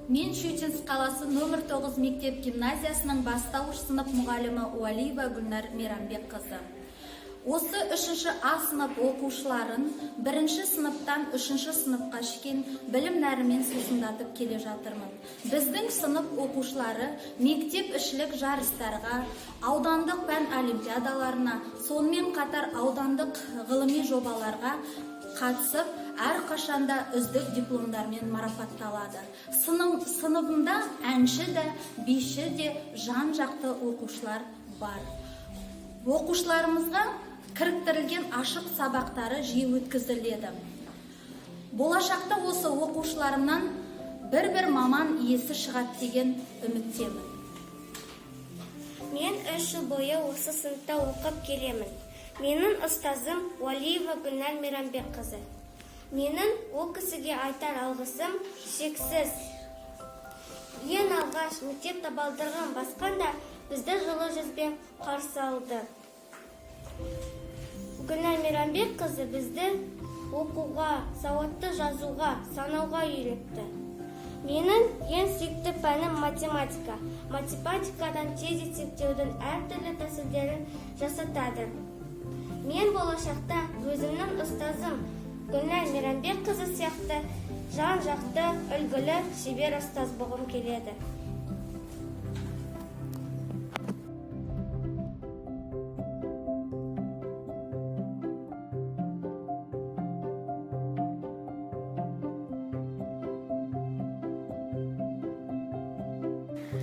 Мен Щучинск қаласы нөмір 9 мектеп гимназиясының бастауыш сынып мұғалімі Уалиева Гүлнар Мейрамбек қызы. Осы 3-ші А сынып оқушыларын 1-ші сыныптан 3-ші сыныпқа шейін білім нәрімен сусындатып келе жатырмын. Біздің сынып оқушылары мектеп ішілік жарыстарға, аудандық пән олимпиадаларына, сонымен қатар аудандық ғылыми жобаларға қатысып, әрқашанда үздік дипломдармен марапатталады. Сыныбымда әнші де, биші де, жан-жақты оқушылар бар. Оқушыларымызға кіріктірілген ашық сабақтары жиі өткізіледі. Болашақта осы оқушыларымнан бір маман иесі шығады деген үміттемін. Мен 3 жыл бойы осы сыныпта оқып келемін. Менің ұстазым Уалиева Гүлнар Мейрамбек қызы. Менің ол кісіге айтар алғысым шексіз. Ең алғаш мектеп табалдырығын басқанда бізді жылы жүзбен қарсы алды. Гүлнар Мейрамбек қызы бізді оқуға, сауатты жазуға, санауға үйретті. Менің ең сүйікті пәнім математика. Математикадан тез есептеудің әртүрлі тәсілдерін жасатады. Мен болашақта өзімнің ұстазым Гүлнар Мейрамбек қызы сияқты жан-жақты, үлгілі, шебер ұстаз болғым келеді.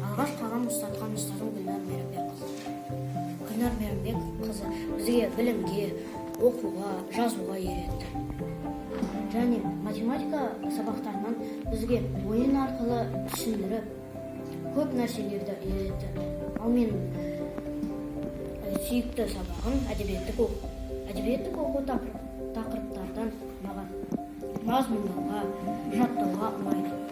Алғаш қалам ұстатқан ұстазым Гүлнар Мейрамбек қызы. Гүлнар Мейрамбек қызы бізге білімге, оқуға, жазуға үйретті. Және математика сабақтарынан бізге ойын арқылы түсіндіріп, көп нәрселерді үйретті. Ал менің сүйікті сабағым әдебиеттік оқу тақырыптардан маған мазмұндауға, жаттауға ұнайды.